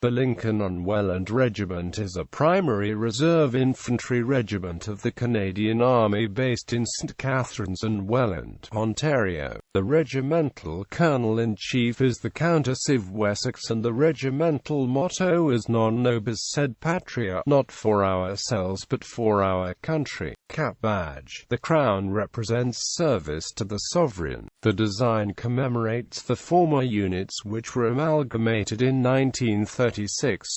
The Lincoln and Welland Regiment is a primary reserve infantry regiment of the Canadian Army based in St. Catharines and Welland, Ontario. The regimental colonel-in-chief is the Countess of Wessex, and the regimental motto is Non Nobis Sed Patriæ, not for ourselves but for our country. Cap badge. The crown represents service to the sovereign. The design commemorates the former units which were amalgamated in 1936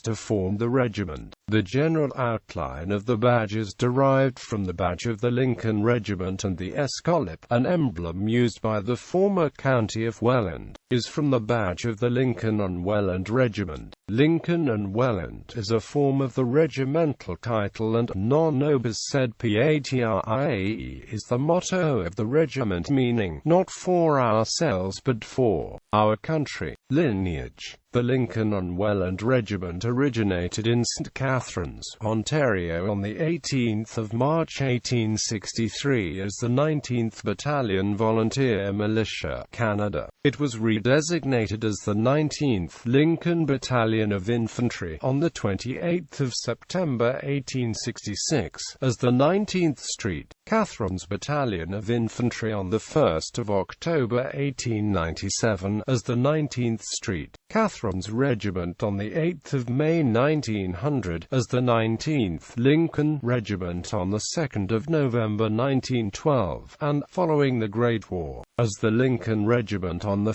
to form the regiment. The general outline of the badge is derived from the badge of the Lincoln Regiment, and the escallop, an emblem used by the former county of Welland, is from the badge of the Lincoln and Welland Regiment. Lincoln and Welland is a form of the regimental title, and Non Nobis Sed Patriæ is the motto of the regiment, meaning, not for ourselves but for our country. Lineage. The Lincoln and Welland Regiment originated in St. Catharines, Ontario on 18 March 1863 as the 19th Battalion Volunteer Militia, Canada. It was redesignated as the 19th Lincoln Battalion of Infantry on 28 September 1866, as the 19th St. Catharines Battalion of Infantry on 1 October 1897, as the 19th St. Catharines Regiment on 8 May 1900, as the 19th Lincoln Regiment on 2 November 1912, and, following the Great War, as the Lincoln Regiment on 1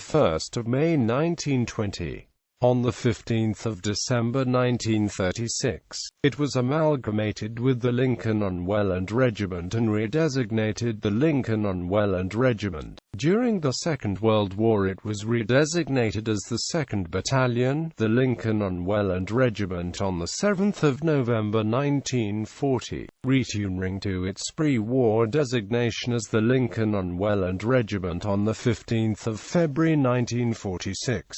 May 1920. On 15 December 1936, it was amalgamated with the Lincoln and Welland Regiment and redesignated the Lincoln and Welland Regiment. During the Second World War it was redesignated as the 2nd Battalion, the Lincoln and Welland Regiment on 7 November 1940, returning to its pre-war designation as the Lincoln and Welland Regiment on 15 February 1946.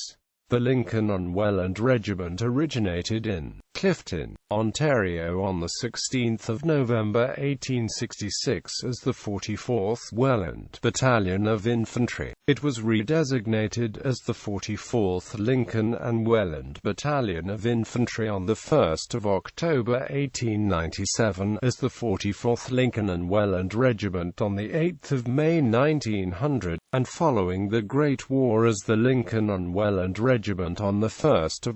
The Lincoln and Welland Regiment originated in Clifton, Ontario on 16 November 1866 as the 44th Welland Battalion of Infantry. It was redesignated as the 44th Lincoln and Welland Battalion of Infantry on 1 October 1897, as the 44th Lincoln and Welland Regiment on 8 May 1900, and following the Great War as the Lincoln and Welland Regiment on 1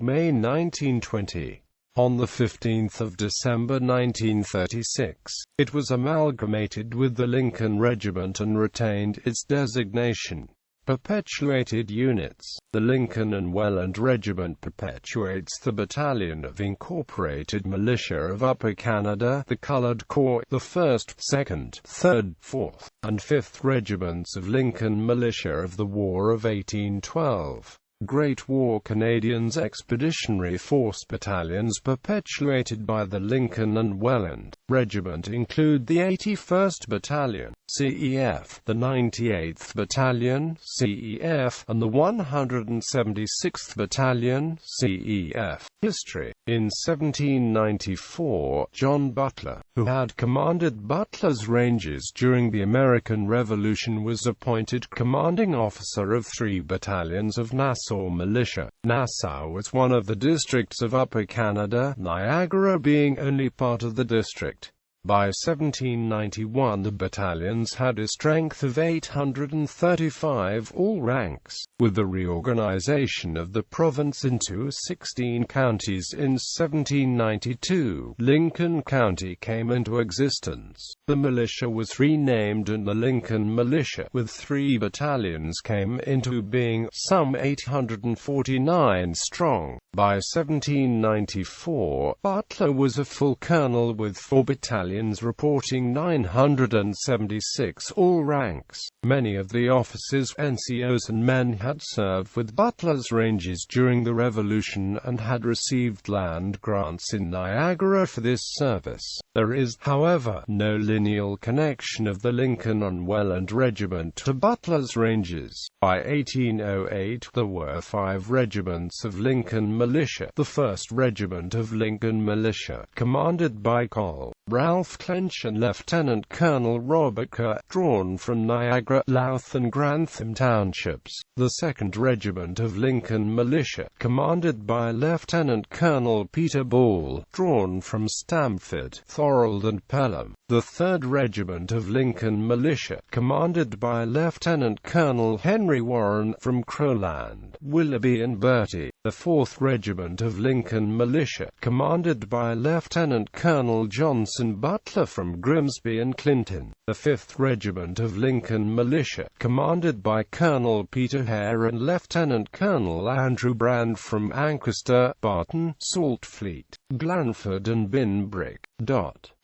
May 1920. On 15 December 1936, it was amalgamated with the Lincoln Regiment and retained its designation. Perpetuated units. The Lincoln and Welland Regiment perpetuates the Battalion of Incorporated Militia of Upper Canada, the Coloured Corps, the 1st, 2nd, 3rd, 4th, and 5th Regiments of Lincoln Militia of the War of 1812. Great War Canadians Expeditionary Force battalions perpetuated by the Lincoln and Welland Regiment include the 81st Battalion, CEF, the 98th Battalion, CEF, and the 176th Battalion, CEF. History. In 1794, John Butler, who had commanded Butler's Ranges during the American Revolution, was appointed commanding officer of 3 battalions of Nassau Militia. Nassau was one of the districts of Upper Canada, Niagara being only part of the district. By 1791 the battalions had a strength of 835, all ranks. With the reorganization of the province into 16 counties in 1792, Lincoln County came into existence. The militia was renamed and the Lincoln Militia, with 3 battalions, came into being, some 849 strong. By 1794, Butler was a full colonel with 4 battalions reporting 976, all ranks. Many of the officers, NCOs and men had served with Butler's Ranges during the Revolution and had received land grants in Niagara for this service. There is, however, no lineal connection of the Lincoln and Welland Regiment to Butler's Ranges. By 1808 there were 5 regiments of Lincoln Militia. The 1st Regiment of Lincoln Militia, commanded by Col. Ralph Clench and Lieutenant Colonel Robert Kerr, drawn from Niagara, Louth and Grantham Townships. The 2nd Regiment of Lincoln Militia, commanded by Lieutenant Colonel Peter Ball, drawn from Stamford, Thorold and Pelham. The 3rd Regiment of Lincoln Militia, commanded by Lieutenant Colonel Henry Warren, from Crowland, Willoughby and Bertie. The 4th Regiment of Lincoln Militia, commanded by Lieutenant Colonel Johnson Butler, from Grimsby and Clinton. The 5th Regiment of Lincoln Militia, commanded by Colonel Peter Hare and Lieutenant Colonel Andrew Brand, from Ancaster, Barton, Saltfleet, Blandford and Binbrick.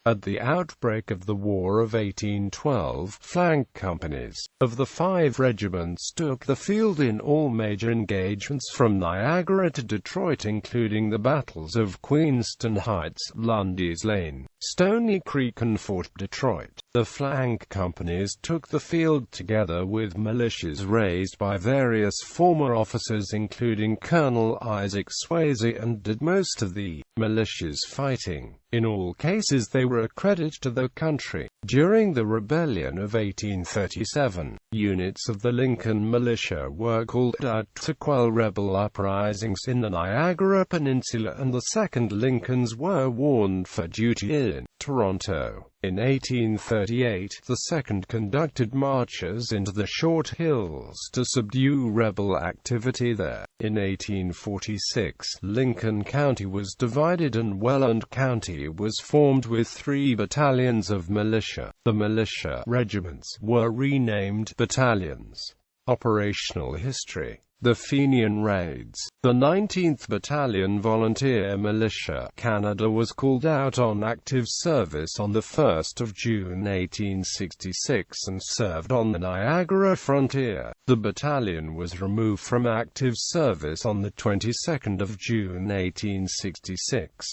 At the outbreak of the War of 1812, flank companies of the 5 regiments took the field in all major engagements from Niagara to Detroit, including the battles of Queenston Heights, Lundy's Lane, Stony Creek and Fort Detroit. The flank companies took the field together with militias raised by various former officers, including Colonel Isaac Swayze, and did most of the militias fighting. In all cases they were a credit to the country. During the Rebellion of 1837, units of the Lincoln Militia were called out to quell rebel uprisings in the Niagara Peninsula, and the 2nd Lincolns were warned for duty in Toronto. In 1838, the 2nd conducted marches into the Short Hills to subdue rebel activity there. In 1846, Lincoln County was divided and Welland County was formed with 3 battalions of militia. The militia regiments were renamed battalions. Operational history. The Fenian Raids. The 19th Battalion Volunteer Militia, Canada, was called out on active service on 1 June 1866 and served on the Niagara frontier. The battalion was removed from active service on the 22nd of June 1866.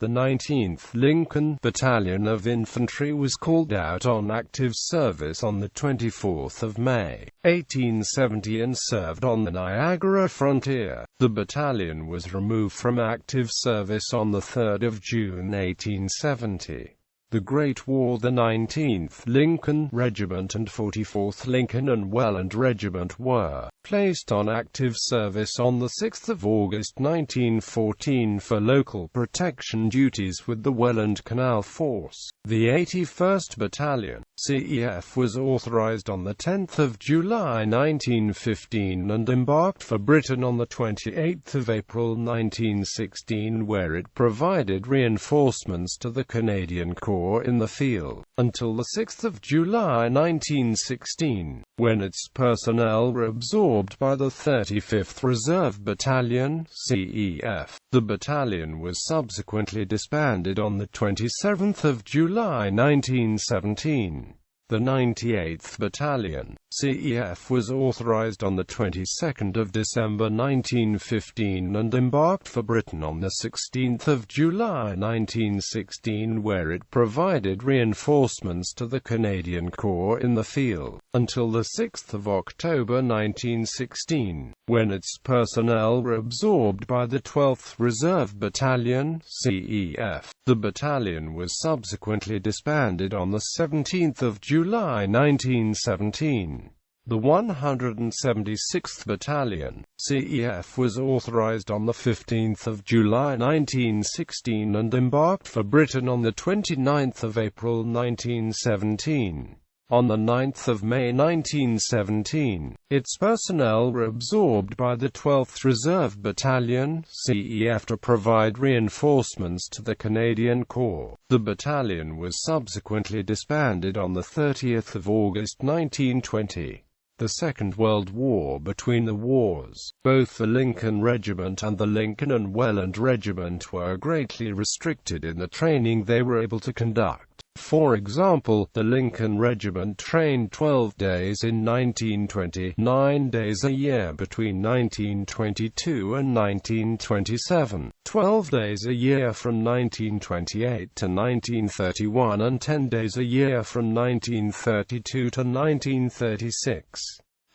The 19th Lincoln Battalion of Infantry was called out on active service on the 24th of May, 1870 and served on the Niagara frontier. The battalion was removed from active service on the 3rd of June 1870. The Great War. The 19th Lincoln Regiment and 44th Lincoln and Welland Regiment were placed on active service on 6 August 1914 for local protection duties with the Welland Canal Force. The 81st Battalion, CEF, was authorized on 10 July 1915 and embarked for Britain on 28 April 1916, where it provided reinforcements to the Canadian Corps in the field, until 6 July 1916, when its personnel were absorbed by the 35th Reserve Battalion, CEF. The battalion was subsequently disbanded on 27 July 1917. The 98th Battalion, CEF, was authorized on the 22nd of December 1915 and embarked for Britain on the 16th of July 1916, where it provided reinforcements to the Canadian Corps in the field, until the 6th of October 1916, when its personnel were absorbed by the 12th Reserve Battalion, CEF. The battalion was subsequently disbanded on the 17th of July 1917. The 176th Battalion, CEF, was authorized on the 15th of July 1916 and embarked for Britain on the 29th of April 1917. On 9 May 1917, its personnel were absorbed by the 12th Reserve Battalion, CEF, to provide reinforcements to the Canadian Corps. The battalion was subsequently disbanded on 30 August 1920. The Second World War. Between the wars, both the Lincoln Regiment and the Lincoln and Welland Regiment were greatly restricted in the training they were able to conduct. For example, the Lincoln Regiment trained 12 days in 1920, 9 days a year between 1922 and 1927, 12 days a year from 1928 to 1931 and 10 days a year from 1932 to 1936.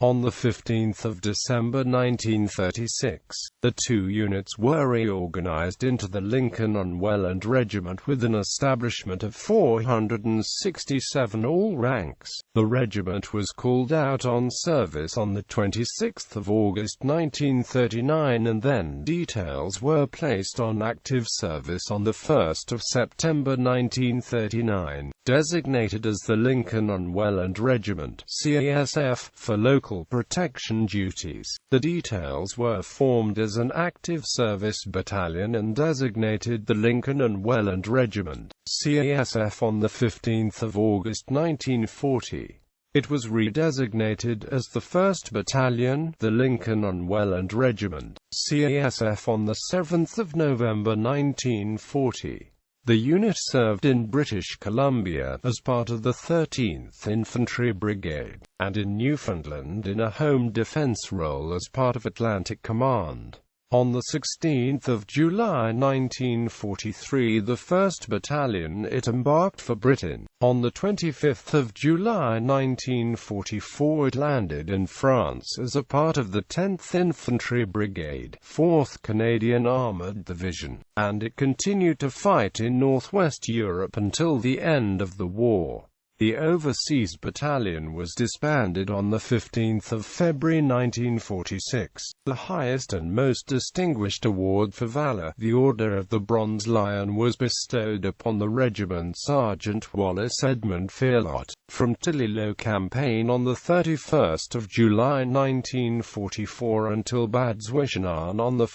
On 15 December 1936, the two units were reorganized into the Lincoln and Welland Regiment with an establishment of 467 all ranks. The regiment was called out on service on 26 August 1939, and then details were placed on active service on 1 September 1939. Designated as the Lincoln and Welland Regiment (CASF) for local protection duties, the details were formed as an active service battalion and designated the Lincoln and Welland Regiment (CASF) on 15 August 1940. It was redesignated as the 1st Battalion, the Lincoln and Welland Regiment (CASF) on 7 November 1940. The unit served in British Columbia as part of the 13th Infantry Brigade, and in Newfoundland in a home defense role as part of Atlantic Command. On 16 July 1943, the 1st Battalion embarked for Britain. On 25 July 1944, it landed in France as a part of the 10th Infantry Brigade, 4th Canadian Armoured Division, and it continued to fight in northwest Europe until the end of the war. The Overseas Battalion was disbanded on 15 February 1946. The highest and most distinguished award for valor, the Order of the Bronze Lion, was bestowed upon the regiment Sergeant Wallace Edmund Fearlot, from Tillilo Campaign on 31 July 1944 until Bad Zwischenahn on 1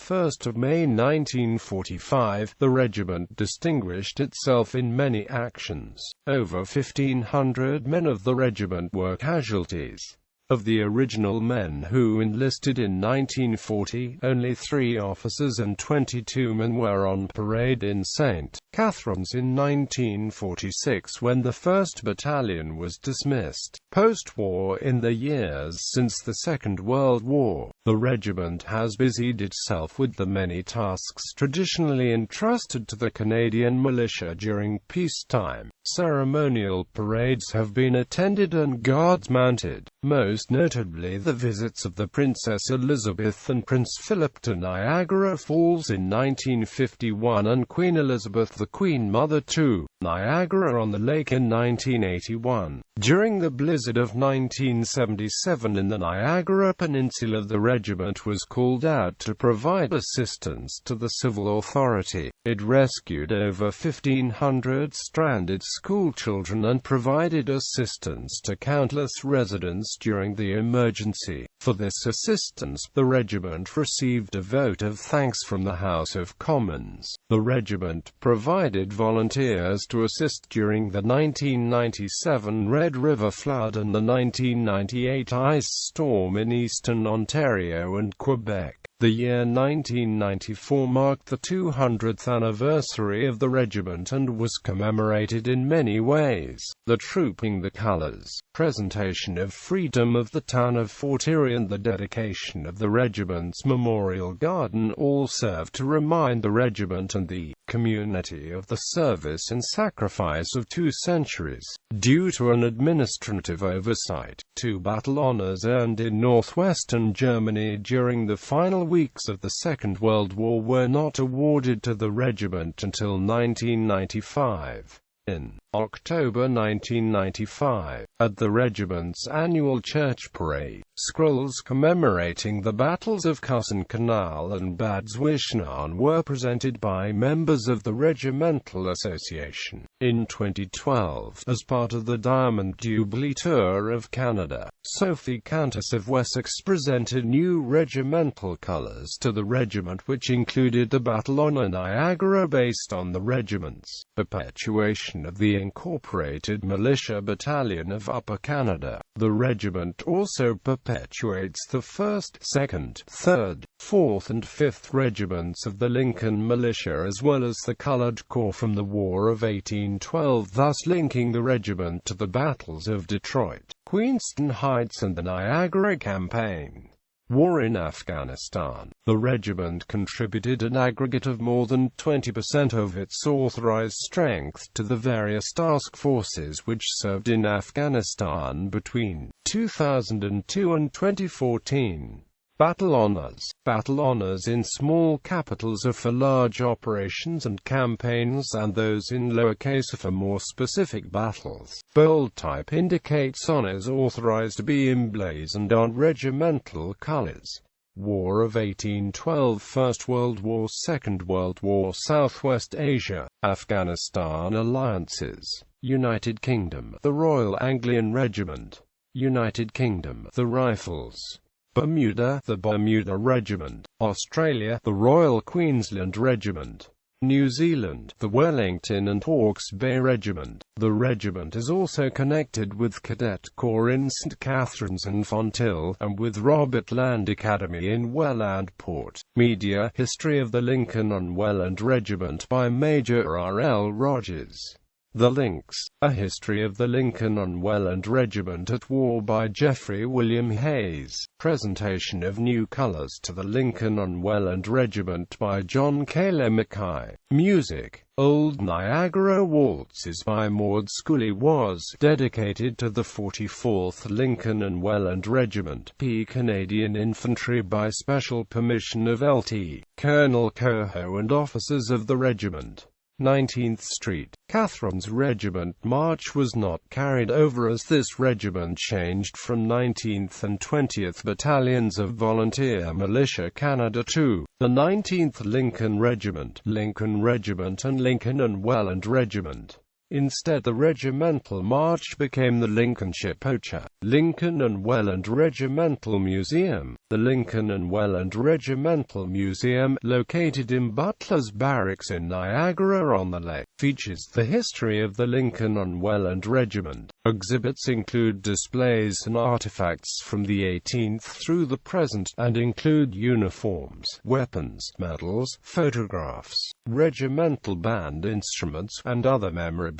May 1945. The regiment distinguished itself in many actions. Over 1,500 men of the regiment were casualties. Of the original men who enlisted in 1940, only 3 officers and 22 men were on parade in St. Catharines in 1946 when the 1st Battalion was dismissed. Post-war, in the years since the Second World War, the regiment has busied itself with the many tasks traditionally entrusted to the Canadian militia during peacetime. Ceremonial parades have been attended and guards mounted, most notably the visits of the Princess Elizabeth and Prince Philip to Niagara Falls in 1951 and Queen Elizabeth the Queen Mother to Niagara-on-the-Lake in 1981. During the blizzard of 1977 in the Niagara Peninsula, the regiment was called out to provide assistance to the civil authority. It rescued over 1,500 stranded schoolchildren and provided assistance to countless residents during the emergency. For this assistance, the regiment received a vote of thanks from the House of Commons. The regiment provided volunteers to assist during the 1997 Red River flood and the 1998 ice storm in eastern Ontario and Quebec. The year 1994 marked the 200th anniversary of the regiment and was commemorated in many ways. The trooping the colours, presentation of freedom of the town of Fort Erie and the dedication of the regiment's memorial garden all served to remind the regiment and the community of the service and sacrifice of 2 centuries. Due to an administrative oversight, 2 battle honours earned in northwestern Germany during the final weeks of the Second World War were not awarded to the regiment until 1995. In October 1995, at the regiment's annual church parade, scrolls commemorating the battles of Cusson Canal and Bad Zwischenahn were presented by members of the Regimental Association. In 2012, as part of the Diamond Jubilee Tour of Canada, Sophie, Countess of Wessex, presented new regimental colours to the regiment, which included the Battle Honour Niagara based on the regiment's perpetuation of the Incorporated Militia Battalion of Upper Canada. The regiment also perpetuates the 1st, 2nd, 3rd, 4th and 5th Regiments of the Lincoln Militia as well as the Coloured Corps from the War of 1812, thus linking the regiment to the battles of Detroit, Queenston Heights and the Niagara Campaign. War in Afghanistan. The regiment contributed an aggregate of more than 20% of its authorized strength to the various task forces which served in Afghanistan between 2002 and 2014. Battle honors. Battle honors in small capitals are for large operations and campaigns, and those in lowercase are for more specific battles. Bold type indicates honors authorized to be emblazoned on regimental colors. War of 1812, First World War, Second World War, Southwest Asia, Afghanistan alliances. United Kingdom, the Royal Anglian Regiment. United Kingdom, the Rifles. Bermuda, the Bermuda Regiment. Australia, the Royal Queensland Regiment. New Zealand, the Wellington and Hawke's Bay Regiment. The regiment is also connected with Cadet Corps in St. Catharines and Fonthill, and with Robert Land Academy in Welland Port. Media. History of the Lincoln and Welland Regiment by Major R. L. Rogers. The Links, A History of the Lincoln and Welland Regiment at War by Geoffrey William Hayes. Presentation of New Colors to the Lincoln and Welland Regiment by John K. Mackay. Music. Old Niagara Waltzes by Maud Scully was dedicated to the 44th Lincoln and Welland Regiment, Canadian Infantry by special permission of Lt. Colonel Coho and officers of the regiment. 19th Street. Catherine's Regiment march was not carried over as this regiment changed from 19th and 20th Battalions of Volunteer Militia Canada to the 19th Lincoln Regiment, Lincoln Regiment and Lincoln and Welland Regiment. Instead, the regimental march became the Lincolnshire Poacher. Lincoln and Welland Regimental Museum. The Lincoln and Welland Regimental Museum, located in Butler's Barracks in Niagara-on-the-Lake, features the history of the Lincoln and Welland Regiment. Exhibits include displays and artifacts from the 18th through the present, and include uniforms, weapons, medals, photographs, regimental band instruments, and other memorabilia.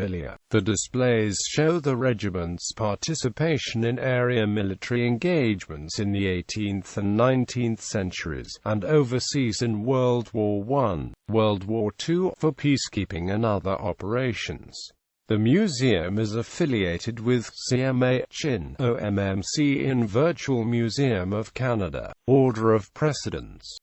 The displays show the regiment's participation in area military engagements in the 18th and 19th centuries, and overseas in World War I, World War II, for peacekeeping and other operations. The museum is affiliated with CMH in OMMC in Virtual Museum of Canada. Order of precedence.